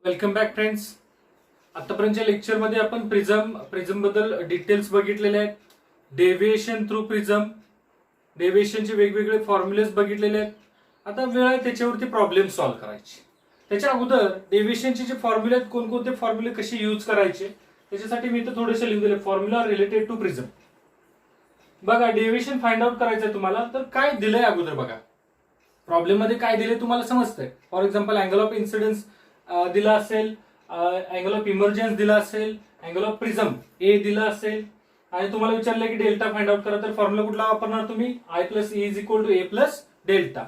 Welcome back friends. आतापर्यंतच्या लेक्चरमध्ये आपण प्रिझम बद्दल डिटेल्स बघितलेले आहेत. डेव्हिएशन थ्रू प्रिझम, डेव्हिएशनचे वेगवेगळे फॉर्म्युलेज बघितलेले आहेत. आता वेळ आहे त्याच्यावरती प्रॉब्लेम सॉल्व्ह करायचे. त्याच्या अगोदर डेव्हिएशनचे जे फॉर्म्युले आहेत, कोणकोणते फॉर्म्युले कसे यूज करायचे त्याच्यासाठी मी इथं थोडेसे लिहून दिले. Formula related to prism. बघा, डेव्हिएशन फाइंड आउट करायचंय तुम्हाला, तर काय दिलंय अगोदर बघा. प्रॉब्लेम मध्ये काय दिले तुम्हाला समजतंय. For example angle of incidence दिला असेल, अँगल ऑफ इमर्जन्स दिला असेल, अँगल ऑफ प्रिझम ए दिला असेल आणि तुम्हाला विचारलं की डेल्टा फाइंड आउट करा, तर फॉर्म्युला कुठला वापरणार तुम्ही? I plus E is equal to A plus delta.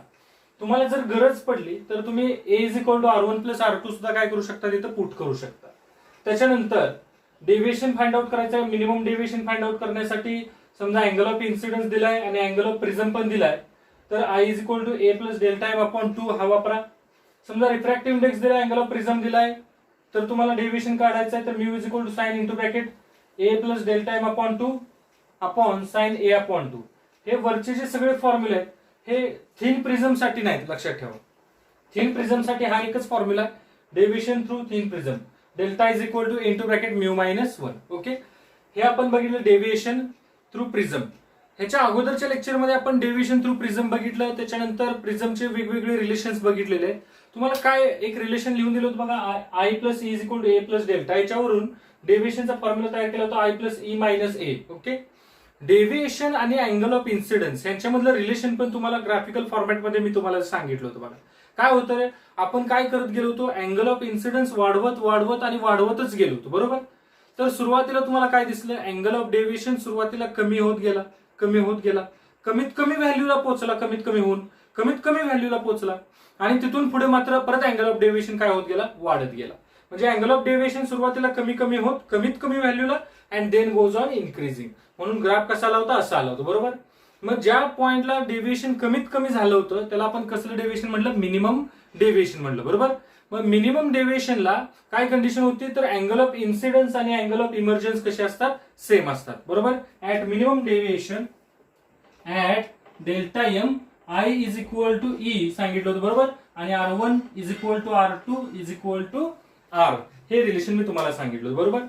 तुम्हाला जर गरज पडली तर तुम्ही A is equal to R1 plus R2 सुद्धा काय करू शकता, तिथं पुट करू शकता. त्याच्यानंतर डेव्हिएशन फाइंड आउट करायचं आहे. मिनिमम डेव्हिएशन फाइंड आउट करण्यासाठी समजा अँगल ऑफ इन्सिडन्स दिलाय आणि अँगल ऑफ प्रिझम पण दिलाय, तर I is equal to A plus delta M upon 2 हा वापरा. समजा रिफ्रॅक्टिव्ह इंडेक्स दिलाय, अँगल ऑफ प्रिझम दिलाय, तर तुम्हाला डेव्हिएशन काढायचं आहे, तर mu is equal to sine into bracket A plus delta M upon 2 upon sine A upon 2. हे वरचे जे सगळे फॉर्म्युले आहेत हे थिन प्रिझम साठी नाहीत, लक्षात ठेवा. थिन प्रिझम साठी हा एकच फॉर्म्युला आहे, deviation through thin prism. Delta is equal to into bracket mu minus 1. Okay, हे आपण बघितलं डेव्हिएशन थ्रू प्रिझम. ह्याच्या अगोदरच्या लेक्चरमध्ये आपण डेव्हिएशन थ्रू प्रिझम बघितलं, त्याच्यानंतर प्रिझमचे वेगवेगळे रिलेशन्स बघितलेले आहेत. तुम्हाला काय एक रिलेशन लिहून दिलं होतं बघा, I plus E is equal to A plus delta. याच्यावरून डेव्हिएशनचा फॉर्म्युला तयार केला होता, I plus E minus A. Okay, deviation आणि अँगल ऑफ इन्सिडन्स यांच्यामधलं रिलेशन पण तुम्हाला ग्राफिकल फॉर्मॅटमध्ये मी तुम्हाला सांगितलं होतं बघा. काय होतं रे, आपण काय करत गेलो होतो, अँगल ऑफ इन्सिडन्स वाढवत वाढवत आणि वाढवतच गेलो होतो, बरोबर. तर सुरुवातीला तुम्हाला काय दिसलं, अँगल ऑफ डेव्हिएशन सुरुवातीला कमी होत गेला, कमी होत गेला, कमीत कमी व्हॅल्यूला पोहोचला, कमीत कमी होऊन कमीत कमी व्हॅल्यूला पोहोचला आणि तिथून पुढे मात्र परत अँगल ऑफ डेव्हिएशन काय होत गेला, वाढत गेला. म्हणजे अँगल ऑफ डेव्हिएशन सुरुवातीला कमी कमी होत कमीत कमी व्हॅल्यूला and then goes on increasing. म्हणून ग्राफ कसा आला होता, असा आला होता, बरोबर. मग ज्या पॉइंटला डेव्हिएशन कमीत कमी झालं होतं त्याला आपण कसलं डेव्हिएशन म्हटलं, मिनिमम डेव्हिएशन म्हटलं, बरोबर. मग मिनिमम डेव्हिएशनला काय कंडिशन होती, तर अँगल ऑफ इन्सिडन्स आणि अँगल ऑफ इमर्जन्स कसे असतात, सेम असतात, बरोबर. At minimum deviation at delta M I is equal to E सांगितलं होतं, बरोबर. आणि R1 is equal to R2 is equal to R. हे रिलेशन मी तुम्हाला सांगितलं, बरोबर.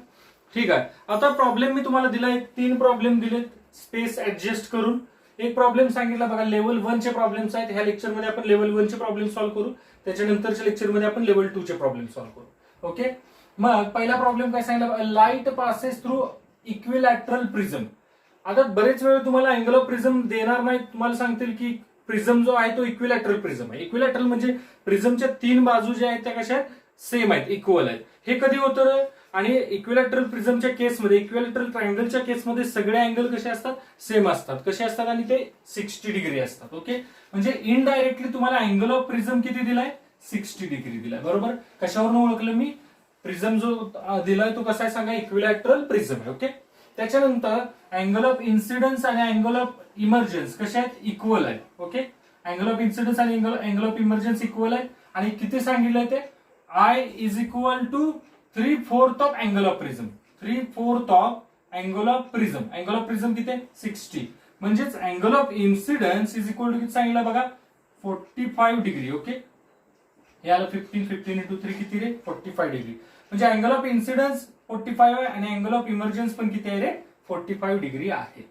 ठीक आहे. आता प्रॉब्लेम मी तुम्हाला दिला, एक 3 प्रॉब्लेम दिलेत स्पेस ऍडजस्ट करून. एक प्रॉब्लेम सांगितला बघा, लेवल 1 चे प्रॉब्लेम्स आहेत. ह्या लेक्चरमध्ये आपण लेवल 1 चे प्रॉब्लेम सॉल्व्ह करू, त्याच्यानंतरच्या लेक्चरमध्ये आपण लेवल 2 चे प्रॉब्लेम सॉल्व्ह करू. ओके, मग पहिला प्रॉब्लेम काय सांगितला, light passes through equilateral prism. आता बरेच वेळ तुम्हाला अँगल ऑफ प्रिझम देणार नाही, तुम्हाला सांगतील की प्रिझम जो आहे तो इक्विलॅटरल प्रिझम आहे. इक्विलॅटरल म्हणजे प्रिझमच्या 3 बाजू ज्या आहेत त्या कशा आहेत, सेम आहेत, इक्वल आहेत. हे कधी होतं, आणि इक्विलॅटरल प्रिझमच्या केसमध्ये, इक्विलॅटरल ट्रायंगलच्या केसमध्ये सगळे अँगल कसे असतात, सेम असतात. कसे असतात, आणि ते 60 डिग्री असतात. ओके, म्हणजे इनडायरेक्टली तुम्हाला अँगल ऑफ प्रिझम किती दिलाय, 60 डिग्री दिलाय, बरोबर. कशावरून ओळखलं मी, प्रिझम जो दिलाय तो कसा आहे सांगा, इक्विलॅटरल प्रिझम आहे. ओके, त्याच्यानंतर अँगल ऑफ इन्सिडन्स आणि अँगल ऑफ इमर्जन्स कशा आहेत, इक्वल आहेत. ओके, अँगल ऑफ इन्सिडन्स आणि अँगल ऑफ इमर्जन्स इक्वल आहेत. आणि किती सांगितलंय ते, I is equal to 3/4 of angle of prism. 3/4 of angle of prism. Angle of prism किती आहे, 60. म्हणजेच angle of incidence is equal to किती सांगितलं बघा, 45 डिग्री. ओके, हे आलं 15 इंटू 3 किती रे, 45 डिग्री. म्हणजे अँगल ऑफ इन्सिडन्स 45 आहे आणि अँगल ऑफ इमर्जन्स पण किती आहे रे, 45 डिग्री आहे.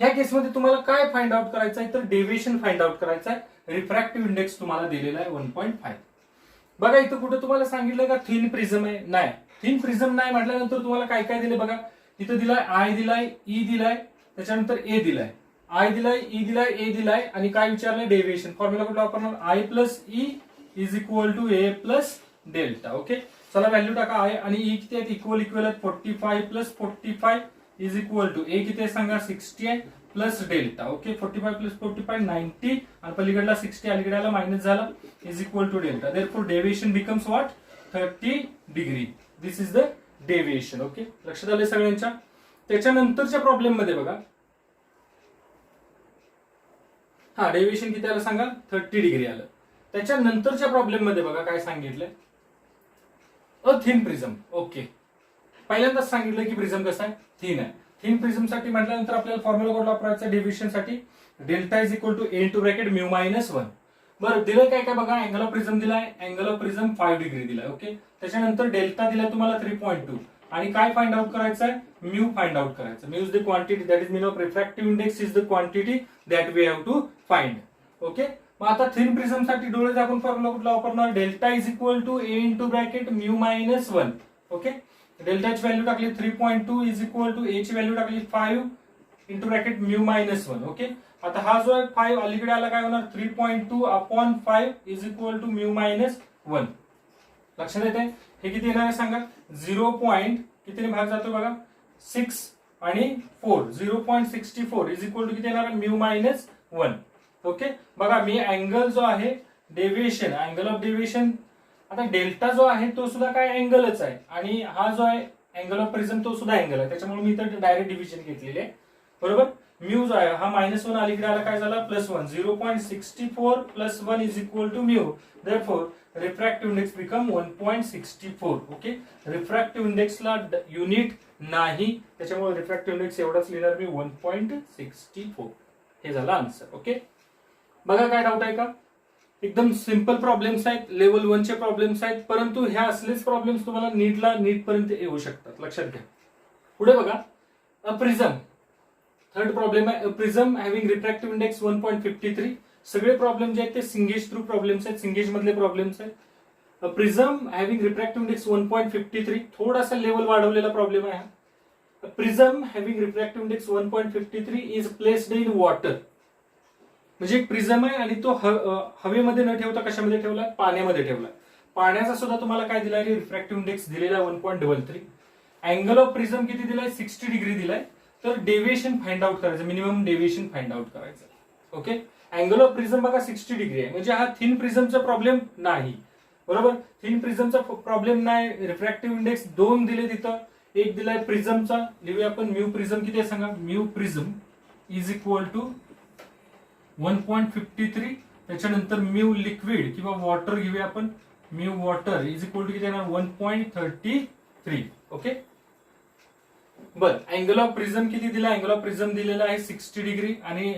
ह्या केसमध्ये तुम्हाला काय फाइंड आउट करायचं आहे, तर डेव्हिएशन फाइंड आउट करायचं आहे. रिफ्रॅक्टिव्ह इंडेक्स तुम्हाला दिलेला आहे 1.5. बघा, इथं कुठं तुम्हाला सांगितलं का थिन प्रिझम आहे, नाही. थिन प्रिझम नाही म्हटल्यानंतर तुम्हाला काय काय दिले बघा, इथं दिलाय आय दिलाय, ई दिलाय, त्याच्यानंतर ए दिलाय. आय दिलाय, ई दिलाय, ए दिलाय, आणि काय विचारलंय, डेव्हिएशन. फॉर्म्युला कुठला वापरणार, I plus E is equal to A plus delta. Okay, चला व्हॅल्यू टाका. आय आणि ई किती आहेत, इक्वल इक्वल आहेत. 45 plus 45 is equal to A किती आहे सांगा, 60 आहे, प्लस डेल्टा. ओके, 45 प्लस 45 90, आणि पलीकडला 60 अलीकडला मायनस झाला, is equal to delta. Therefore deviation becomes what, 30 degree. This is the deviation. Okay, लक्षात आले सगळ्यांच्या. त्याच्यानंतरच्या प्रॉब्लेम मध्ये बघा, हा डेव्हिएशन किती आलं सांगा, 30 डिग्री आलं. त्याच्यानंतरच्या प्रॉब्लेम मध्ये बघा काय सांगितलंय, अ थिन प्रिझम. ओके, पहिल्यांदाच सांगितलं की प्रिझम कसा आहे, थिन आहे. थिन प्रिझम साठी म्हटल्यानंतर आपल्याला फॉर्म्युला कोड वापरायचा डेव्हिएशन साठी, delta is equal to A into bracket mu minus 1. बरं दिलं काय काय बघा, अँगल ऑफ प्रिझम दिलाय, अँगल ऑफ प्रिझम 5 डिग्री दिलाय. ओके, त्याच्यानंतर डेल्टा दिलाय तुम्हाला 3.2 आणि काय फाइंड आउट करायचं आहे, म्यू फाइंड आउट करायचं. Mu is the quantity that is mean of refractive index is the quantity that we have to find. Okay, मग आता थिन प्रिझम साठी डोळे झाकून फॉर्म्युला कुठला वापरणार, delta is equal to A into bracket mu minus 1. Okay, डेल्टाची value टाकली 3.2 is equal to ए ची व्हॅल्यू टाकली 5 into bracket mu minus 1. Okay, आता हा जो आहे 5 अलीकडे आला काय होणार, 3.2 upon 5 is equal to mu minus 1. लक्षात येते, हे किती येणार आहे सांगा, 0. कितीने भाग जातो बघा, 6 आणि 4, 0.64 इज इक्वल टू किती येणार, म्यू मायनस 1. ओके, बघा मी अँगल जो आहे डेव्हिएशन, अँगल ऑफ डेव्हिएशन, आता डेल्टा जो आहे तो सुद्धा काय अँगलच आहे आणि हा जो आहे अँगल ऑफ प्रिझम तो सुद्धा अँगल आहे, त्याच्यामुळे मी इथं डायरेक्ट डिव्हिजन घेतलेले आहे. बरोबर, म्यू जो आहे हा -1 अलीकडे आला काय झाला +1, 0.64 + 1 is equal to mu. Therefore refractive index become 1.64. Okay, refractive इंडेक्सला युनिट नाही, त्याच्यामुळे रिफ्रॅक्टिव्ह इंडेक्स एवढाच लिहिणार मी 1.64. हे झालं आन्सर. ओके, बघा काय डाऊट आहे का, एकदम सिंपल प्रॉब्लेम्स आहेत, लेवल 1 चे प्रॉब्लेम्स आहेत, परंतु ह्या असलेच प्रॉब्लेम्स तुम्हाला नीट पर्यंत येऊ शकतात, लक्षात घ्या. पुढे बघा, अ प्रिझम, थर्ड प्रॉब्लेम आहे, प्रिझम हॅव्हिंग रिफ्रॅक्टिव्ह इंडेक्स 1.53. सगळे प्रॉब्लेम जे आहेत ते सिंगेज थ्रू प्रॉब्लेम्स आहेत, सिंगेज मधले प्रॉब्लेम्स आहेत. प्रिझम हॅव्हिंग रिफ्रॅक्टिव्ह इंडेक्स 1.53, थोडासा लेवल वाढवलेला प्रॉब्लेम आहे. Prism having refractive index 1.53 is placed in water. म्हणजे एक प्रिझम आहे आणि तो हवेमध्ये न ठेवता कशामध्ये ठेवला, पाण्यामध्ये ठेवला. पाण्याचा सुद्धा तुम्हाला काय दिलाय, रिफ्रॅक्टिव्ह इंडेक्स दिलेला 1.33. अँगल ऑफ प्रिझम किती दिलाय, 60 डिग्री दिलाय. तर डेव्हिएशन फाइंड आउट करायचं, मिनिमम डेव्हिएशन फाइंड आउट करायचं. ओके, अँगल ऑफ प्रिझम बघा 60 डिग्री आहे, म्हणजे हा थिन प्रिझमचा प्रॉब्लेम नाही. बरोबर, थिन प्रिझमचा प्रॉब्लेम नाही. रिफ्रॅक्टिव्ह इंडेक्स 2 दिले तिथं, एक दिलाय प्रिझमचा, लिहूया आपण म्यू प्रिझम किती आहे सांगा, mu prism is equal to 1.53. त्याच्यानंतर म्यू लिक्विड किंवा वॉटर घेऊया आपण, mu water is equal to किती येणार, 1.33. ओके, बर, अँगल ऑफ प्रिझम किती दिला, अँगल ऑफ प्रिझम दिलेला आहे 60 डिग्री आणि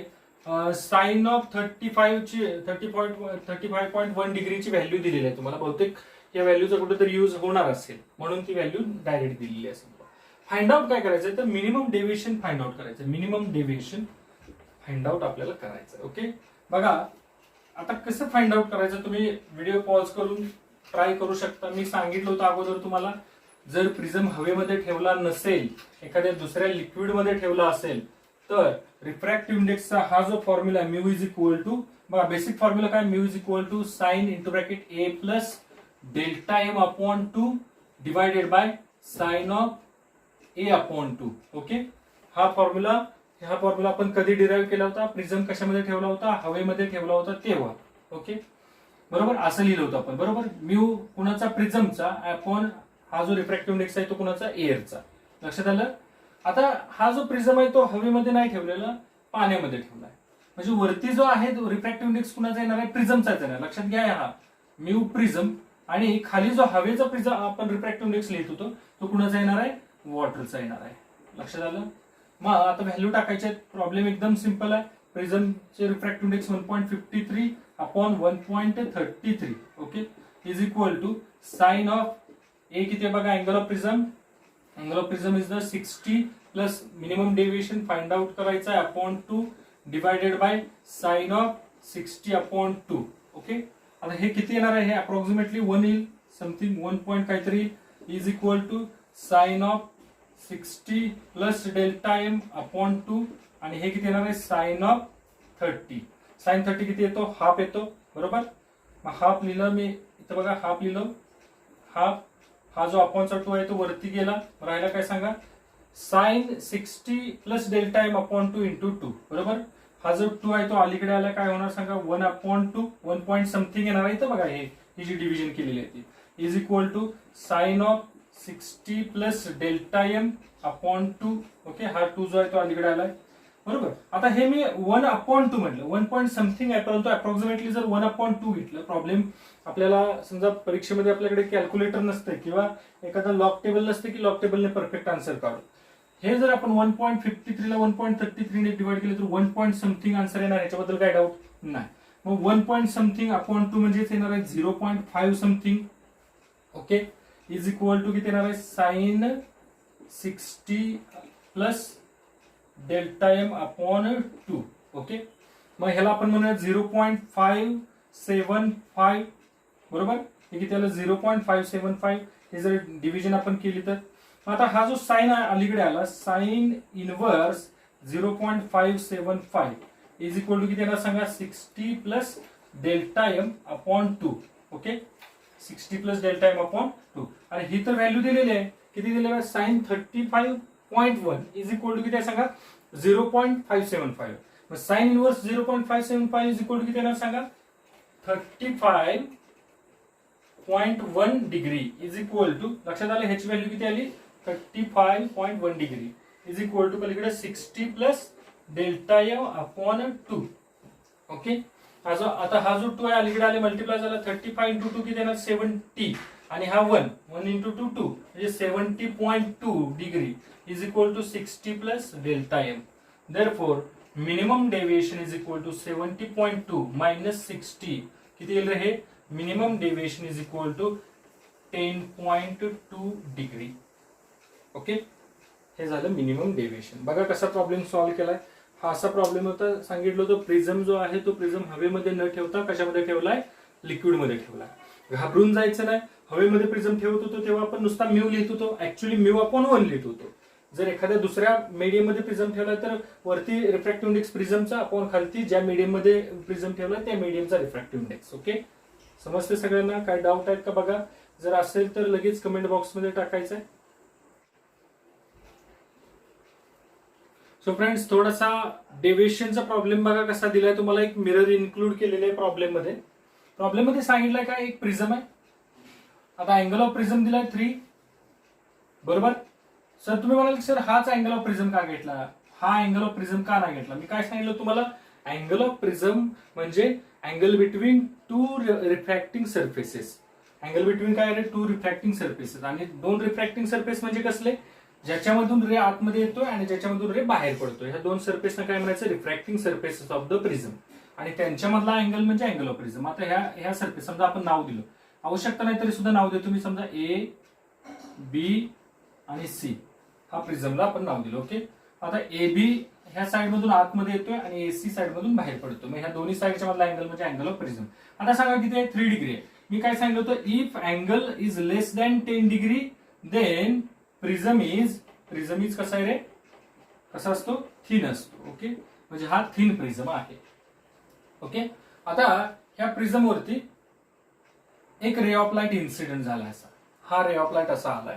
साइन ऑफ 35.1 डिग्रीची व्हॅल्यू दिलेली आहे तुम्हाला. बहुतेक या व्हॅल्यूचा कुठेतरी यूज होणार असेल म्हणून ती व्हॅल्यू डायरेक्ट दिलेली असेल. फाइंड आउट काय करायचं, तर मिनिमम डेव्हिएशन फाइंड आउट करायचं, मिनिमम डेव्हिएशन फाइंड आउट आपल्याला करायचं. ओके, बघा आता कसं फाइंड आउट करायचं, तुम्ही व्हिडिओ पॉज करून ट्राय करू शकता. मी सांगितलं होतं अगोदर तुम्हाला, जर प्रिझम हवेमध्ये ठेवला नसेल, एखाद्या दुसऱ्या लिक्विड मध्ये ठेवला असेल, तर रिफ्रॅक्टिव्ह इंडेक्सचा हा जो formula mu is equal to, बघा बेसिक फॉर्म्युला काय, mu is equal to sine into bracket A plus delta M upon 2 divided by sine of A upon 2. Okay, हा फॉर्म्युला आपण कधी डिराईव्ह केला होता, प्रिझम कशामध्ये ठेवला होता, हवेमध्ये ठेवला होता तेव्हा. ओके, बरोबर, असं लिहिलं होतं आपण. बरोबर, म्यू कुणाचा, प्रिझमचा, अपॉन हा जो रिफ्रॅक्टिव्ह इंडेक्स आहे तो कुणाचा, एअरचा. लक्षात आलं. आता हा जो प्रिझम आहे तो हवेमध्ये नाही ठेवलेला, पाण्यामध्ये ठेवला आहे, म्हणजे वरती जो आहे तो रिफ्रॅक्टिव्ह इंडेक्स कुणाचा येणार आहे, प्रिझमचाच येणार. लक्षात घ्या, हा म्यू प्रिझम आणि खाली जो हवेचा प्रिझम आपण रिफ्रॅक्टिव्ह इंडेक्स लिहित होतो तो कुणाचा येणार आहे, वॉटरचा येणार आहे. लक्षात आलं. मग आता व्हॅल्यू टाकायचे, प्रॉब्लेम एकदम सिंपल आहे. प्रिझमचे refractive index 1.53 upon 1.33. Okay, is equal to sine of A किती बघा, angle of prism, angle of prism is the 60 plus minimum deviation find out करायचा आहे upon 2 divided by sine of 60 upon 2. Okay, आता हे किती येणार आहे, हे अप्रॉक्सिमेटली 1 येईल, समथिंग 1 पॉइंट काहीतरी, is equal to sine of 60 plus delta M upon 2 आणि हे किती येणार आहे, साइन ऑफ 30. साइन 30 किती येतो, हाफ येतो. बरोबर, मग हाफ लिहिलं मी इथं बघा, हाफ लिहिलं, हाफ, हा जो अपॉनचा 2 आहे तो वरती गेला, राहिला काय सांगा, sine 60 plus delta M upon 2 into 2. बरोबर, हा जो 2 आहे तो अलीकडे आला, काय होणार सांगा, 1 अपॉन 2, 1 पॉइंट समथिंग येणार आहे. इथं बघा, ही जी डिव्हिजन केलेली आहे ती is equal to sine of 60 plus delta M upon 2. Okay, हा 2 जो आहे तो अलीकडे आलाय. बरोबर, आता हे मी 1 अपॉन 2 म्हटलं, 1 पॉइंट समथिंग आहे, परंतु अप्रॉक्सिमेटली जर 1 अपॉन 2 घेतलं, प्रॉब्लेम आपल्याला समजा परीक्षेमध्ये आपल्याकडे कॅल्क्युलेटर नसते किंवा एखादा लॉग टेबल नसते की लॉग टेबलने परफेक्ट आन्सर काढू. हे जर आपण 1.53 ला 1.33 ने डिवाइड केले तर 1 पॉइंट समथिंग आन्सर येणार, याच्याबद्दल काय डाऊट नाही. मग 1 पॉईंट समथिंग अपॉन 2 म्हणजेच येणार आहे 0.5 something. Okay, is equal to किती येणार आहे sine 60 plus delta M upon 2. Okay, मग ह्याला आपण म्हणूया 0.575 बरोबर. हे किती आलं 0.575. हे जर डिव्हिजन आपण केली तर आता हा जो साइन अलीकडे आला sine inverse 0.575 is equal to किती येणार सांगा 60 plus delta M upon 2. Okay, 60 plus delta M upon 2. आणि ही तर व्हॅल्यू दिलेली आहे, किती दिलेली आहे साइन 35.1 इज इक्वल टू किती आहे सांगा 0.575. मग sine inverse 0.575 is equal to किती येणार सांगा 35.1 डिग्री इज इक्वल टू, लक्षात आलं ह्याची व्हॅल्यू किती आली 35.1 डिग्री इज इक्वल टू पलीकडे 60 plus delta M upon 2. Okay, आता हा जो 2 आहे अलीकडे आले मल्टिप्लाय झाला 35 इंटू 2 किती येणार 70 आणि हा 1 इंटू 2 2 म्हणजे 70.2 degree is equal to 60 plus delta M. Therefore minimum deviation is equal to 70.2 minus 60 किती येईल रे हे minimum deviation is equal to 10.2 degree. Okay, हे झालं मिनिमम डेविएशन. बघा कसा प्रॉब्लेम सॉल्व्ह केलाय. हा असा प्रॉब्लेम होता, सांगितलं होतं प्रिझम जो आहे तो प्रिझम हवेमध्ये न ठेवता कशामध्ये ठेवलाय लिक्विडमध्ये ठेवलाय. घाबरून जायचं नाही. हवेमध्ये प्रिझम ठेवत होतो तेव्हा आपण नुसता म्यू लिहित होतो, ऍक्च्युअली म्यू अपॉन 1 लिहित होतो. जर एखाद्या दुसऱ्या मीडियम मध्ये प्रिझम ठेवला तर वरती रिफ्रॅक्टिव्ह इंडेक्स प्रिझमचा अपॉन खालती ज्या मीडियम मध्ये प्रिझम ठेवला त्या मीडियमचा रिफ्रॅक्टिव्ह इंडेक्स. ओके, समजते सगळ्यांना? काय डाऊट आहेत का बघा, जर असेल तर लगेच कमेंट बॉक्स मध्ये टाकायचं आहे. सो फ्रेंड्स, थोडासा डेव्हिएशनचा प्रॉब्लेम बघा कसा दिलाय तुम्हाला. एक मिरर इन्क्लूड केलेले आहे प्रॉब्लेम मध्ये. प्रॉब्लेम मध्ये सांगितलंय काय एक प्रिझम आहे. आता अँगल ऑफ प्रिझम दिलाय 3 बरोबर. सर तुम्ही म्हणाल सर हाच अँगल ऑफ प्रिझम का घेतला, हा अँगल ऑफ प्रिझम का नाही घेतला. मी काय सांगितलं तुम्हाला, अँगल ऑफ प्रिझम म्हणजे angle between 2 refracting surfaces. Angle between काय आहे 2 रिफ्रॅक्टिंग सरफेसेस. आणि 2 रिफ्रॅक्टिंग सरफेस म्हणजे कसले, ज्याच्यामधून रे आतमध्ये येतोय आणि ज्याच्यामधून रे बाहेर पडतोय. ह्या 2 सरफेसना काय म्हणायचं refracting surfaces of the prism. आणि त्यांच्यामधला अँगल म्हणजे अँगल ऑफ प्रिझम. आता ह्या सरफेस समजा आपण नाव दिलं, आवश्यकता नाही तरी सुद्धा नाव देतो मी. समजा ए बी आणि सी हा प्रिझमला आपण नाव दिलं. ओके, आता ए बी ह्या साइड मधून आतमध्ये येतोय आणि एसी साइड मधून बाहेर पडतो. मग ह्या दोन्ही साइडच्या मधला अँगल म्हणजे अँगल ऑफ प्रिझम. आता सांगा किती आहे 3 डिग्री आहे. मी काय सांगितलं होतं, if angle is less than 10 degree then prism is कसा आहे रे, कसा असतो थिन असतो. ओके, म्हणजे हा थिन प्रिझम आहे. ओके, आता ह्या प्रिझम वरती एक रे ऑफ लाईट इन्सिडेंट झाला असा, हा रे ऑफ लाईट असा आलाय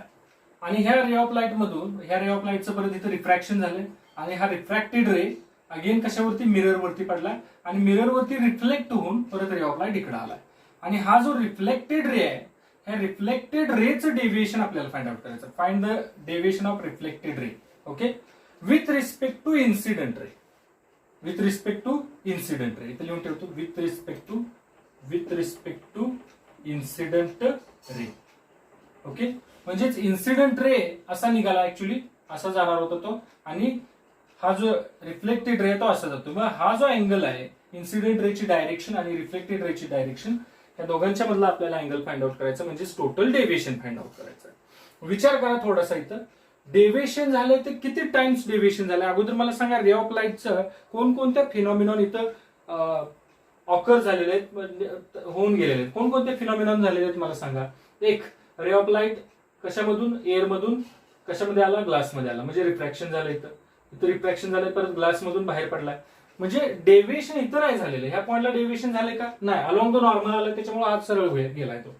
आणि ह्या रे ऑफ लाईट मधून ह्या रे ऑफ लाईटचं परत इथं रिफ्रॅक्शन झालंय आणि हा रिफ्रॅक्टेड रे अगेन कशावरती मिरर वरती पडलाय आणि मिरर वरती रिफ्लेक्ट होऊन परत रे ऑफ लाईट इकडे आलाय. आणि हा जो रिफ्लेक्टेड रे आहे ह्या रिफ्लेक्टेड रेचं डेव्हिएशन आपल्याला फाइंड आउट करायचं. Find the deviation of reflected ray. Okay, with respect to incident ray. With respect to incident ray इथे लिहून ठेवतो. With respect to incident ray. Okay, म्हणजेच इन्सिडेंट रे असा निघाला, ऍक्च्युली असा जाणार होता तो आणि हा जो रिफ्लेक्टेड रे तो असा जातो. मग हा जो अँगल आहे इन्सिडेंट रेची डायरेक्शन आणि रिफ्लेक्टेड रेची डायरेक्शन या दोघांच्या मधला आपल्याला अँगल फाइंड आउट करायचं म्हणजे टोटल डेव्हिएशन फाइंड आउट करायचं. विचार करा थोडासा, इथं डेव्हिएशन झालंय तर किती टाइम्स डेव्हिएशन झालंय अगोदर मला सांगा. रे ऑफ लाईटचं कोणकोणत्या फिनॉमिनॉन इथं ऑकर झालेले आहेत, होऊन गेलेले आहेत. कोणकोणते फिनॉमिनॉन झालेले आहेत मला सांगा. एक, रे ऑफ लाईट कशामधून एअर मधून कशामध्ये आला ग्लासमध्ये आला म्हणजे रिफ्रॅक्शन झालं. इथं रिफ्रॅक्शन झालंय परत ग्लास मधून बाहेर पडलाय म्हणजे डेव्हिएशन इथं नाही झालेलं. ह्या पॉइंटला डेव्हिएशन झालंय का नाही, अलॉंग द नॉर्मल आलं त्याच्यामुळे आज सरळ गेलाय तो.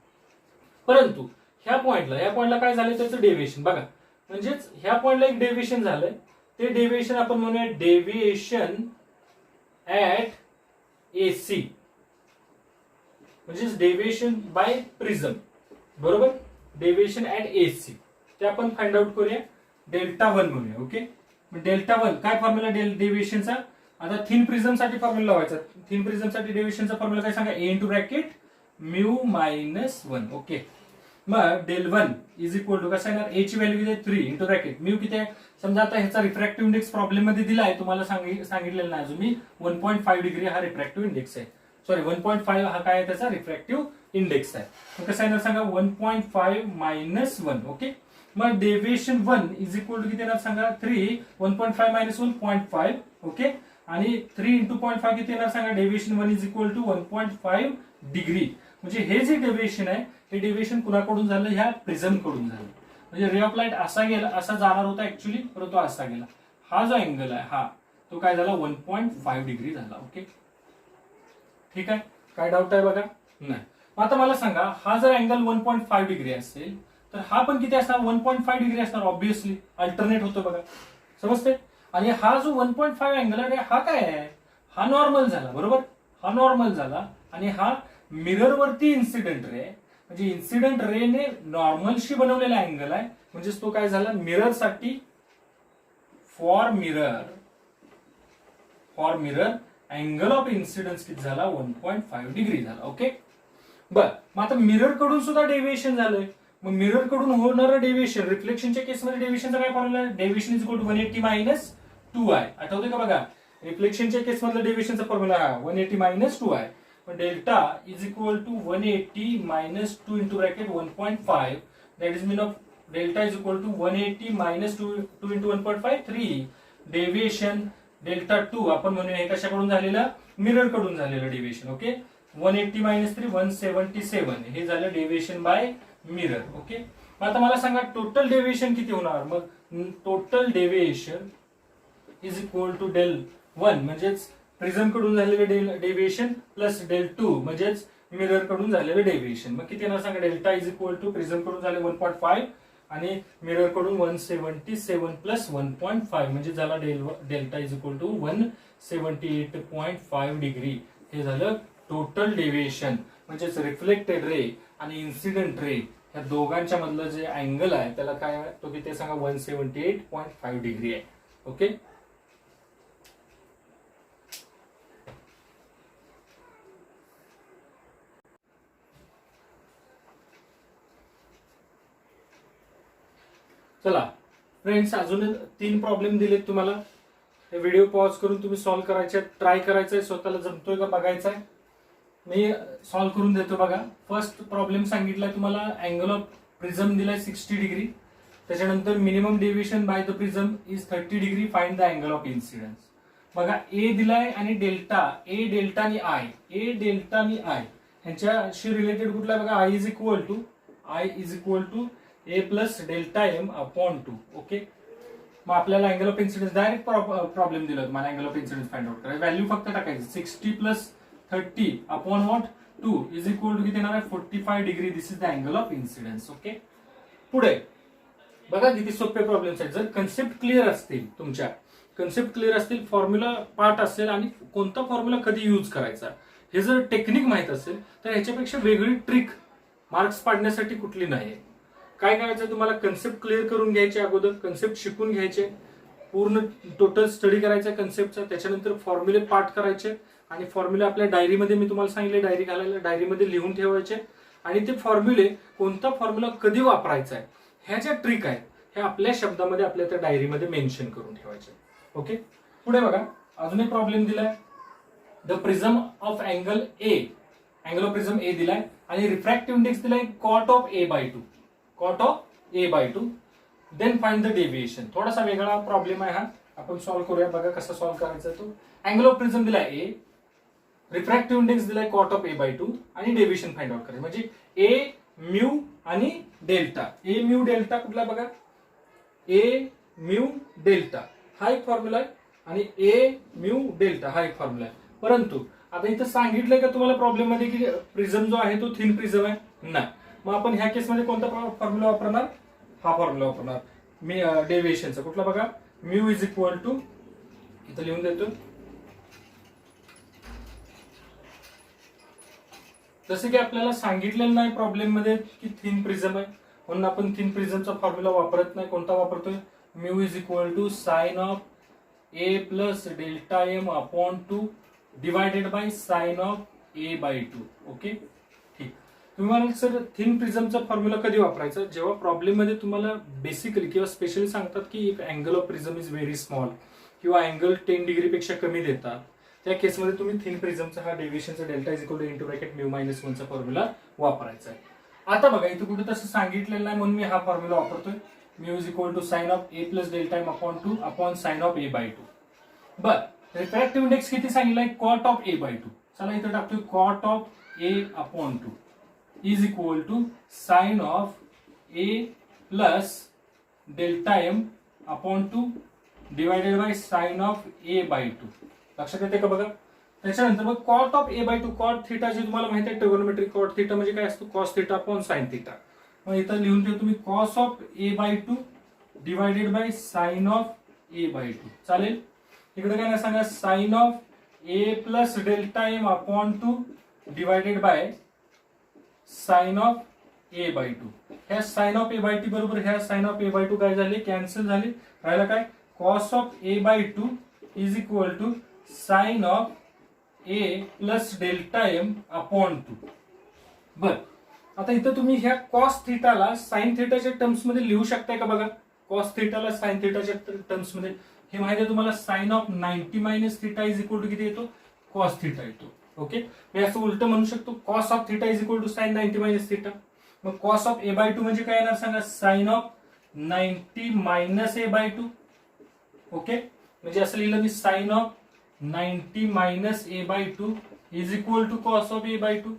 परंतु ह्या पॉइंटला काय झालंय त्याचं डेव्हिएशन बघा. म्हणजेच ह्या पॉइंटला एक डेव्हिएशन झालंय, ते डेव्हिएशन आपण म्हणूया डेव्हिएशन ऍट एसी म्हणजेच डेव्हिएशन बाय प्रिझम बरोबर. डेव्हिएशन ऍट एसी ते आपण फाइंड आउट करूया. डेल्टा 1 म्हणूया. ओके, डेल्टा 1 काय फॉर्म्युला डेव्हिएशनचा. आता थिन प्रिझम साठी फॉर्म्युला लावायचा. थिन प्रिझम साठी डेव्हिएशनचा फॉर्म्युला काय सांगा, A into bracket mu minus 1. Okay, मग डेल 1 इज इक्वल टू कसं येणार, ए ची व्हॅल्यू किती आहे 3 इंटू ब्रॅकेट म्यू किती आहे. समजा आता ह्याचा रिफ्रॅक्टिव्ह इंडेक्स प्रॉब्लेम मध्ये दिलाय तुम्हाला सांगितलेलं नाही अजून मी 1.5 डिग्री हा रिफ्रॅक्टिव्ह इंडेक्स आहे. सॉरी 1.5 हा काय आहे त्याचा रिफ्रॅक्टिव्ह इंडेक्स आहे. मग कसं येणार सांगा 1.5 मायनस 1. ओके, मग डेव्हिएशन 1 इज इक्वल टू किती येणार सांगा 3. 1.5 मायनस 1 0.5. ओके, आणि 3 इंटू 0.5 किती येणार सांगा deviation 1 is equal to 1.5 degree. म्हणजे हे जे डेव्हिएशन आहे हे डेव्हिएशन कुणाकडून झालं, ह्या प्रिझम कडून झालं. म्हणजे रे ऑफ लाईट असा गेला, असा जाणार होता ऍक्च्युली, परंतु असा गेला. हा जो अँगल आहे हा तो काय झाला 1.5 डिग्री झाला. ओके, ठीक आहे, काय डाऊट आहे बघा? नाही. आता मला सांगा हा जर अँगल 1.5 डिग्री असेल तर हा पण किती असणार 1.5 डिग्री असणार. ऑब्व्हियसली अल्टरनेट होतो बघा, समजते. आणि हा जो 1.5 अँगल आहे हा काय आहे, हा नॉर्मल झाला, बरोबर, हा नॉर्मल झाला. आणि हा मिरर वरती इन्सिडेंट रे, म्हणजे इन्सिडेंट रेने नॉर्मलशी बनवलेला अँगल आहे. म्हणजेच तो काय झाला मिरर साठी, for mirror angle of incidence किती झाला 1.5 डिग्री झाला. ओके, बर. मग आता मिरर कडून सुद्धा डेव्हिएशन झालंय. मग मिरर कडून होणारं डेव्हिएशन, रिफ्लेक्शनच्या केसमध्ये डेव्हिएशनचा काय फॉर्म्युला आहे, deviation is equal to 180 minus 2i. आठवतंय का बघा, रिफ्लेक्शनच्या केसमधलं डेव्हिएशनचा फॉर्म्युला हा 180 minus 2i. Delta is equal to 180 minus 2 into bracket 1.5. That is mean of delta is equal to 180 minus 2 into 1.5 3. Deviation delta 2 आपण म्हणूया हे कशाकडून झालेलं, मिरर कडून झालेलं डेव्हिएशन. ओके, 180 मायनस 3 177 हे झालं डेव्हिएशन बाय मिरर. ओके, आता मला सांगा टोटल डेव्हिएशन किती होणार. मग total deviation is equal to del 1 म्हणजेच प्रिझम कडून झालेलं डेव्हिएशन प्लस डेल 2 म्हणजेच मिरर कडून झालेलं डेव्हिएशन. मग किती येणार सांगा delta is equal to prism कडून झाले 1.5 आणि मिरर कडून 177 प्लस 1.5 म्हणजे झाला delta is equal to 178.5 degree. हे झालं टोटल डेव्हिएशन. म्हणजेच रिफ्लेक्टेड रे आणि इन्सिडेंट रे या दोघांच्या मधलं जे अँगल आहे त्याला काय आहे तो किती सांगा 178.5 डिग्री आहे. ओके, चला फ्रेंड्स, अजून 3 प्रॉब्लेम दिलेत तुम्हाला. हे व्हिडिओ पॉज करून तुम्ही सॉल्व्ह करायचे, ट्राय करायचंय, स्वतःला जमतोय का बघायचंय. मी सॉल्व्ह करून देतो बघा. फर्स्ट प्रॉब्लेम सांगितलाय तुम्हाला, अँगल ऑफ प्रिझम दिलाय 60 डिग्री. त्याच्यानंतर minimum deviation by the prism is 30 degree. Find the angle of incidence. बघा ए दिलाय आणि डेल्टा, ए डेल्टा आणि आय, ए डेल्टा आणि आय ह्यांच्याशी रिलेटेड कुठला बघा, I is equal to A plus delta M upon 2. Okay, मग आपल्याला angle of incidence direct problem दिला तुम्हाला angle of incidence find out करायचं. व्हॅल्यू फक्त टाकायची 60 plus 30 upon what 2 is equal to किती येणार आहे 45 degree. This is the angle of incidence. Okay, पुढे बघा किती सोपे प्रॉब्लेम्स आहेत. जर कन्सेप्ट क्लिअर असतील, तुमच्या कन्सेप्ट क्लिअर असतील, फॉर्म्युला पार्ट असेल आणि कोणता फॉर्म्युला कधी यूज करायचा हे जर टेक्निक माहित असेल तर ह्याच्यापेक्षा वेगळी ट्रिक मार्क्स पाडण्यासाठी कुठली नाही. काय करायचं तुम्हाला, कन्सेप्ट क्लिअर करून घ्यायचे, अगोदर कन्सेप्ट शिकून घ्यायचे, पूर्ण टोटल स्टडी करायचा कन्सेप्टचा. त्याच्यानंतर फॉर्म्युले पाठ करायचे आणि फॉर्म्युले आपल्या डायरीमध्ये, मी तुम्हाला सांगितले डायरी घालायला, डायरीमध्ये लिहून ठेवायचे. आणि ते फॉर्म्युले, कोणता फॉर्म्युला कधी वापरायचा आहे ह्या ज्या ट्रिक आहेत ह्या आपल्या शब्दामध्ये आपल्या त्या डायरीमध्ये मेन्शन करून ठेवायचे. ओके, पुढे बघा अजून एक प्रॉब्लेम दिलाय. The prism of angle A, angle of prism A दिलाय आणि रिफ्रॅक्टिव्ह इंडेक्स दिलाय cot of A by 2, cot of A by 2. Then find the deviation. थोडासा वेगळा प्रॉब्लेम आहे हा, आपण सॉल्व्ह करूया. बघा कसा सॉल्व्ह करायचा तो. अँगल ऑफ प्रिझम दिलाय ए, रिफ्रॅक्टिव्ह इंडेक्स दिलाय कॉट ऑफ ए बाय 2 आणि डेव्हिएशन फाइंड आउट करायचं. म्हणजे ए म्यू आणि डेल्टा. ए म्यू डेल्टा कुठला बघा, ए म्यू डेल्टा हा एक फॉर्म्युला आहे आणि ए म्यू डेल्टा हा एक फॉर्म्युला आहे. परंतु आता इथं सांगितलंय का तुम्हाला प्रॉब्लेम मध्ये की प्रिझम जो आहे तो थिन प्रिझम आहे? नाही. मग आपण ह्या केसमध्ये कोणता फॉर्म्युला वापरणार? हा फॉर्म्युला वापरणार. मी डेव्हिएशनचा कुठला बघा, म्यू इज इक्वल टू, इथं लिहून देतो, जसं की आपल्याला सांगितलेलं नाही प्रॉब्लेम मध्ये की थिन प्रिझम आहे, म्हणून आपण थिन प्रिझमचा फॉर्म्युला वापरत नाही. कोणता वापरतोय? Mu is equal to sine of A plus delta M upon 2 divided by sine of A by 2. Okay, ठीक. तुम्ही म्हणाल सर थिन प्रिझमचा फॉर्म्युला कधी वापरायचा? जेव्हा प्रॉब्लेम मध्ये तुम्हाला बेसिकली किंवा स्पेशली सांगतात की एक angle of prism is very small किंवा अँगल 10 डिग्री पेक्षा कमी देतात, त्या केसमध्ये तुम्ही थिन प्रिझमचा हा डेव्हिएशनचा delta is equal to into bracket mu minus 1चा फॉर्म्युला वापरायचा आहे. आता बघा इथे कुठे तसं सांगितलेलं नाही म्हणून मी हा फॉर्म्युला वापरतोय. Mu is equal to sine of A plus delta M upon 2 upon sine of A by 2. बर, रिफ्रॅक्टिव्ह इंडेक्स किती सांगितलंय? Cot of A by 2. चला इथे टाकतोय cot of A upon 2 is equal to sine of A plus delta M upon 2 divided by sine of A by 2. लक्षात येते का बघा? त्याच्यानंतर मग cot of A by 2, cot theta जे तुम्हाला माहिती आहे ट्रिगोनोमेट्रिक कॉट थिटा म्हणजे काय असतो? Cos theta upon sine theta. मग इथं लिहून ठेव तुम्ही cos of A by 2 divided by sine of A by 2. चालेल? इकडे काय नाही सांगा, sine of A plus delta M upon 2 divided by sine of A by 2. ह्या साइन ऑफ ए बाय 2 बरोबर ह्या साइन ऑफ ए बाय 2 काय झाले? कॅन्सल झाले. राहिला काय? Cos of A by 2 is equal to sine of A plus delta M upon 2. बर, आता इथं तुम्ही ह्या कॉस थिटाला साइन थिटाच्या टर्म्स मध्ये लिहू शकताय का बघा? कॉस थिटाला साइन थिटाच्या टर्म्स मध्ये हे माहिती आहे तुम्हाला, sine of 90 minus theta is equal to किती येतो? कॉस थिटा येतो. ओके, मी असं उलट म्हणू शकतो, cos of theta is equal to sign 90 minus theta. मग कॉस ऑफ ए बाय 2 म्हणजे काय येणार सांगा? Sine of 90 minus A by 2. Okay, म्हणजे असं लिहिलं मी, sine of 90 minus A by 2 is equal to cos of A by 2.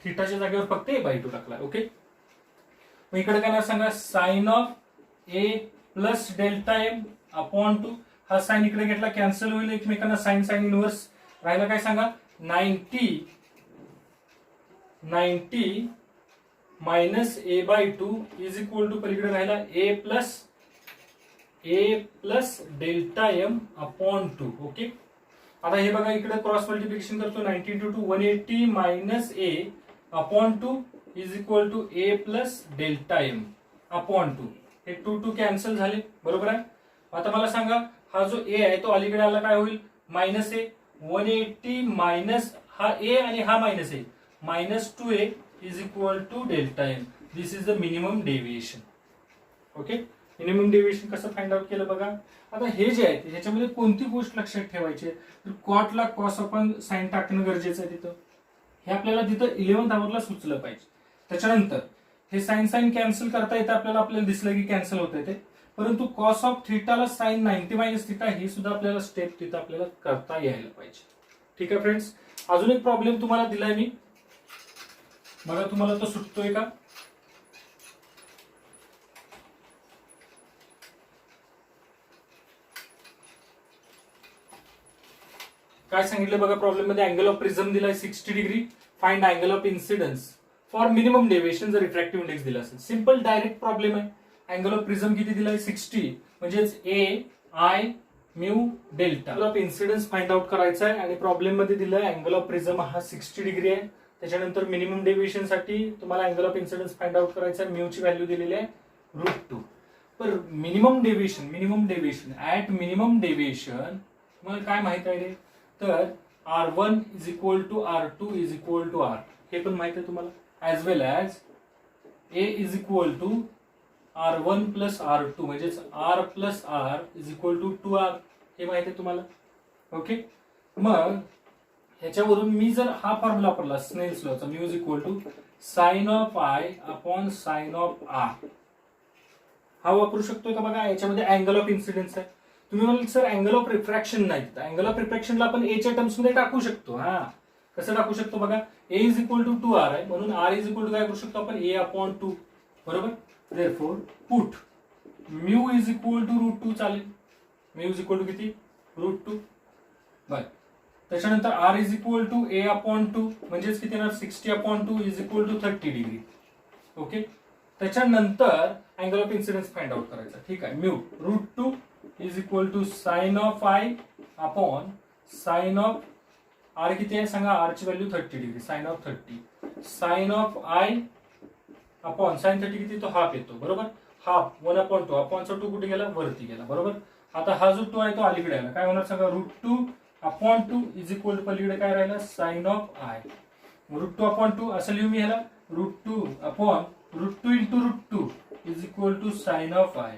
थिटाच्या जागेवर फक्त ए बाय 2 टाकला. ओके, मग इकडे काय सांगा, sine of A plus delta M upon 2. हा साइन इकडे घेतला कॅन्सल होईल एकमेकांना, साइन साइन इनवर्स. राहिला काय सांगा? 90 minus A by 2 is equal to पलीकडे राहिला A plus delta M upon 2. Okay, आता हे बघा इकडे क्रॉस मल्टिप्लिकेशन करतो. 90 into 2 180 minus A upon 2 is equal to A plus delta M upon 2. हे 2 कॅन्सल झाले. बरोबर आहे? आता मला सांगा, हा जो ए आहे तो अलीकडे आला काय होईल? मायनस ए. 180 मायनस हा ए आणि हा minus A, minus 2a is equal to delta M. This is the minimum deviation. Okay, minimum deviation कसं फाइंड आउट केलं बघा. आता हे जे आहे ह्याच्यामध्ये कोणती गोष्ट लक्षात ठेवायची? तर कॉटला कॉस आपण साइन टाकणं गरजेचं आहे तिथं. हे आपल्याला तिथं 11th आवरला सुचलं पाहिजे. त्याच्यानंतर हे साइन साइन कॅन्सल करता येतं आपल्याला दिसलं की कॅन्सल होत ते, परंतु कॉस ऑफ थिटाला साइन 90 मायनस थिटा हे सुद्धा आपल्याला स्टेप तिथं आपल्याला करता यायला पाहिजे. ठीक आहे फ्रेंड्स, अजून एक प्रॉब्लेम तुम्हाला दिलाय मी, बघा तुम्हाला तो सुटतोय का? काय सांगितलं बघा प्रॉब्लेम मध्ये? अँगल ऑफ प्रिझम दिलाय 60 degree. Find angle of incidence for minimum deviation जर रिफ्रॅक्टिव्ह इंडेक्स दिला असेल. सिंपल डायरेक्ट प्रॉब्लेम आहे. अँगल ऑफ प्रिझम किती दिलाय? 60, म्हणजेच A I mu delta. Angle of incidence find out करायचा आहे आणि प्रॉब्लेम मध्ये दिलाय अँगल ऑफ प्रिझम हा 60 डिग्री आहे. त्याच्यानंतर मिनिमम डेव्हिएशन साठी तुम्हाला angle of incidence find out करायचा आहे. म्यू ची व्हॅल्यू दिलेली आहे √2. पण minimum deviation at minimum deviation मग काय माहित आहे रे? तर R1 is equal to R2 is equal to R, हे पण माहित आहे तुम्हाला. As well as A is equal to R1 plus R2 म्हणजेच R plus R is equal to 2R, हे माहित आहे तुम्हाला. ओके, मग ह्याच्यावरून मी जर हा फॉर्म्युला वापरला स्नेल्स लॉचा, mu is equal to sine of I upon sine of R, हा वापरू शकतोय का बघा? याच्यामध्ये अँगल ऑफ इन्सिडेन्स आहे. तुम्ही म्हणाल सर अँगल ऑफ रिफ्रॅक्शन नाही, अँगल ऑफ रिफ्रॅक्शनला आपण ए च्या टर्म्स मध्ये टाकू शकतो. हा, कसं टाकू शकतो बघा? ए इज इक्वल टू 2R आहे म्हणून R इज इक्वल टू काय करू शकतो आपण? A upon 2. बरोबर? Therefore put mu is equal to √2 चालेल. म्यू इज इक्वल टू किती? √2. बर, त्याच्यानंतर R is equal to A upon 2 म्हणजेच किती येणार? 60 upon 2 is equal to 30 degree. Okay, त्याच्यानंतर angle of incidence find out करायचा. ठीक आहे, mu √2 is equal to sine of I upon sine of R किती आहे सांगा? R ची value 30 degree, sine of 30. Sine of I upon sine 30 किती? तो हाफ येतो. बरोबर? हाफ 1 अपॉन 2, अपॉनचा 2 कुठे गेला? वरती गेला. बरोबर? आता हा जो 2 आहे तो अलीकडे आला. काय होणार सांगा? √2 अपॉन 2 इज इक्वल टू पलीकडे काय राहिला? Sign of I. √2 अपॉन 2 असं लिहू मी ह्याला, √2 upon √2 into √2 is equal to sine of I.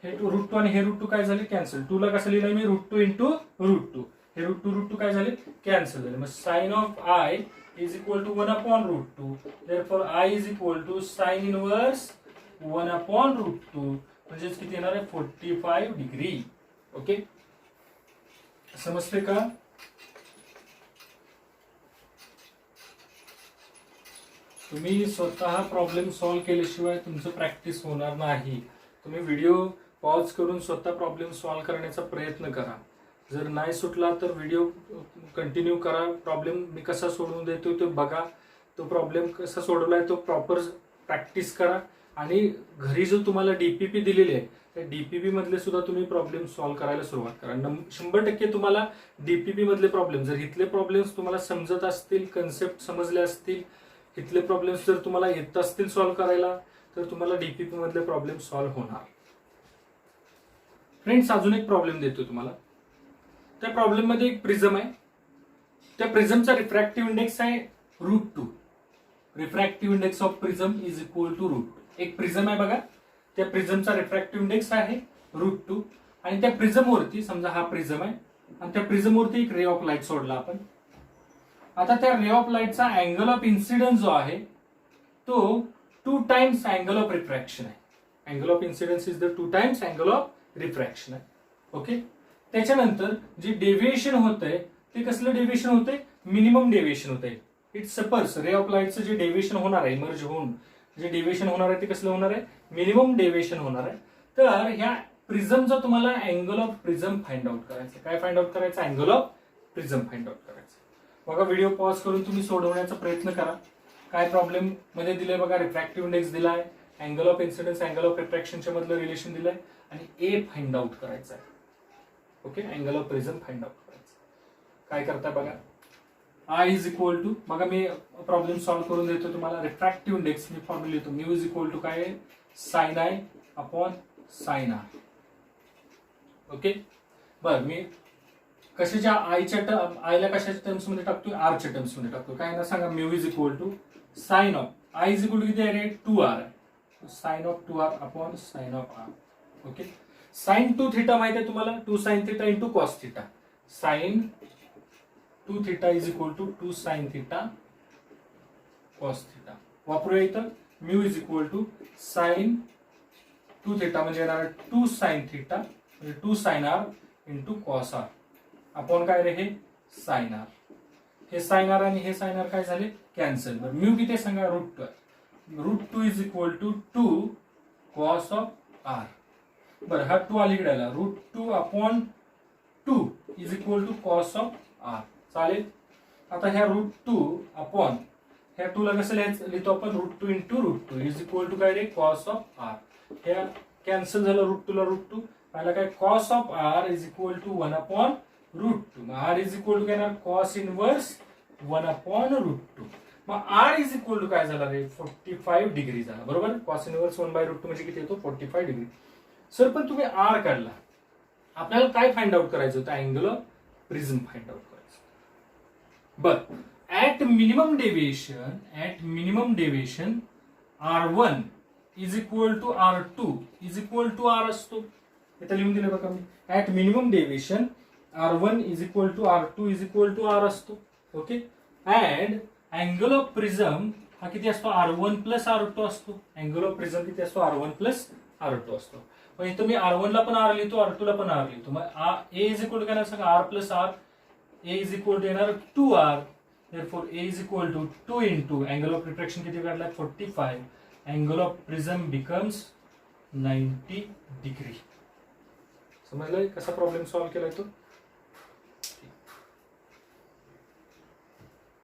हे √2 आणि हे √2 काय झाले? कॅन्सल. 2 ला कसं लिहिलंय मी? √2 इंटू √2. हे √2 काय झाले कॅन्सल झाले. मग sine of I is equal to 1/√2. Therefore I is equal to sine inverse 1/√2 म्हणजेच किती येणार आहे 45 डिग्री. ओके समजते का? तुम्ही स्वतः प्रॉब्लेम सॉल्व्ह केल्याशिवाय तुमचं प्रॅक्टिस होणार नाही. तुम्ही व्हिडिओ पॉज करून स्वतः प्रॉब्लेम सॉल्व्ह करण्याचा प्रयत्न करा. जर नाही सुटला तर व्हिडिओ कंटिन्यू करा. प्रॉब्लेम मी कसा सोडवून देतो तो बघा. तो प्रॉब्लेम कसा सोडवलाय तो प्रॉपर प्रॅक्टिस करा. आणि घरी जो तुम्हाला डीपीपी दिलेली आहे त्या डीपीपी मधले सुद्धा तुम्ही प्रॉब्लेम सॉल्व्ह करायला सुरुवात करा. 100% तुम्हाला डीपीपी मधले प्रॉब्लेम जर इथले प्रॉब्लेम्स तुम्हाला समजत असतील, कन्सेप्ट समजले असतील, इथले प्रॉब्लेम्स जर तुम्हाला येत असतील सॉल्व्ह करायला तर तुम्हाला डीपीपी मधले प्रॉब्लेम सॉल्व्ह होणार. फ्रेंड्स अजून एक प्रॉब्लेम देतो तुम्हाला. त्या प्रॉब्लेम मध्ये एक प्रिझम आहे. त्या प्रिझमचा रिफ्रॅक्टिव्ह इंडेक्स आहे √2. Refractive index of prism is equal to √2. एक प्रिझम आहे बघा. त्या प्रिझमचा रिफ्रॅक्टिव्ह इंडेक्स आहे √2 आणि त्या प्रिझम वरती समजा हा प्रिझम आहे आणि त्या प्रिझम वरती एक रे ऑफ लाईट सोडला आपण. आता त्या रे ऑफ लाईटचा अँगल ऑफ इन्सिडन्स जो आहे तो 2 टाइम्स अँगल ऑफ रिफ्रॅक्शन आहे. Angle of incidence is the 2 times angle of refraction आहे. ओके त्याच्यानंतर जे डेव्हिएशन होतंय ते कसलं डेव्हिएशन होतंय मिनिमम डेव्हिएशन होतंय. इट्स सपोज रे ऑफ लाईटचं जे डेव्हिएशन होणार आहे इमर्ज होऊन जे डेव्हिएशन होणार आहे ते कसलं होणार आहे मिनिमम डेव्हिएशन होणार आहे. तर ह्या प्रिझमचा तुम्हाला angle of prism find out करायचं. काय फाइंड आउट करायचं angle of prism find out करायचं. बघा व्हिडिओ पॉज करून तुम्ही सोडवण्याचा प्रयत्न करा. काय प्रॉब्लेम मध्ये दिलंय बघा. रिफ्रॅक्टिव्ह इंडेक्स दिलाय, angle of incidence angle of रिफ्रॅक्शनच्या मधलं रिलेशन दिलंय आणि ए फाइंड आउट करायचं आहे. Okay angle of prism find out करायचं. काय करताय बघा. आय इज इक्वल टू बघा मी प्रॉब्लेम सॉल्व्ह करून देतो तुम्हाला. रिफ्रॅक्टिव्ह इंडेक्स मी फॉर्म्युला लिहितो. म्यू इज इक्वल टू काय sine I upon sine R. Okay बर मी कशाच्या आयला कशाच्या टर्म्स मध्ये टाकतोय आरच्या टर्म्स मध्ये टाकतोय. काय ना सांगा mu is equal to sine of I is equal to किती आहे 2r आहे. Sine of 2r upon sine of R. Okay sine 2 theta माहिती आहे तुम्हाला 2 sine theta into cos theta. Sine 2 theta is equal to 2 sine theta cos theta. वापरूया इथं mu is equal to sine 2 theta म्हणजे येणार 2 sine theta म्हणजे 2 sine R into cos R upon काय रे हे साइन आर. हे साइन आर आणि हे साइन आर काय झाले कॅन्सल. बरं म्यू किती सांगा √2 आहे. √2 is equal to 2 cos of R. बरं हा 2 अलीकडे आला. √2 upon 2 is equal to cos of R. चालेल. आता ह्या √2 अपॉन ह्या 2 ला कसं लिहितो आपण √2 इंटू √2 इज इक्वल टू काय रे कॉस ऑफ आर. ह्या कॅन्सल झालं √2 ला √2 पहिला काय cos of R is equal to 1/√2. R is equal to काय ना कॉस इनवर्स 1/√2. मग आर इज इक्वल टू काय झाला रे 45 डिग्री झाला. बरोबर कॉस इनवर्स 1/√2 म्हणजे किती येतो 45 डिग्री. सर पण तुम्ही आर काढला आपल्याला काय फाइंड आउट करायचं होतं angle of prism find out करायचं. But at minimum deviation R1 is equal to R2 is equal to R असतो. इथं लिहून दिलं बघा मी. At minimum deviation R1 is equal to R2 is equal to R असतो. Okay and angle of prism हा किती असतो R1 प्लस R2 असतो. अँगल ऑफ प्रिझम किती असतो R1 प्लस R2 असतो. मग इथं मी R1 ला पण R लिहितो R2 ला पण R लिहितो. मग ए इज इक्वल टू काय सांगा R plus R. A is equal to येणार 2R. therefore A is equal to 2 into angle of refraction किती काढला 45. angle of prism becomes 90 degree. समजलं कसा प्रॉब्लेम सॉल्व्ह केलाय तो.